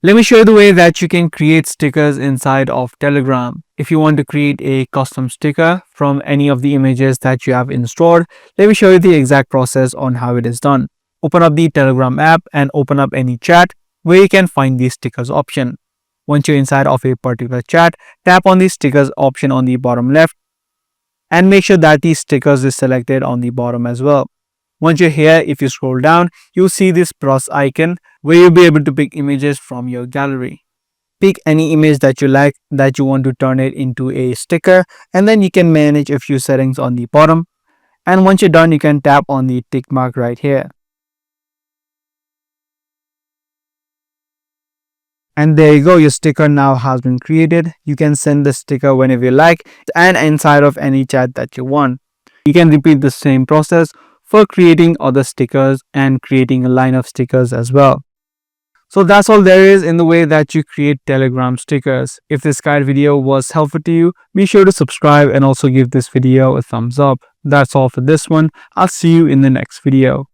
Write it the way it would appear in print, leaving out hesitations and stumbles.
Let me show you the way that you can create stickers inside of Telegram. If you want to create a custom sticker from any of the images that you have installed, let me show you the exact process on how it is done. Open up the Telegram app and open up any chat where you can find the stickers option. Once you're inside of a particular chat, tap on the stickers option on the bottom left and make sure that the stickers is selected on the bottom as well. Once you're here, if you scroll down, you'll see this plus icon where you'll be able to pick images from your gallery. Pick any image that you like that you want to turn it into a sticker, and then you can manage a few settings on the bottom. And once you're done, you can tap on the tick mark right here. And there you go, your sticker now has been created. You can send the sticker whenever you like and inside of any chat that you want. You can repeat the same process for creating other stickers and creating a line of stickers as well. So that's all there is in the way that you create Telegram stickers. If this guide video was helpful to you, be sure to subscribe and also give this video a thumbs up. That's all for this one. I'll see you in the next video.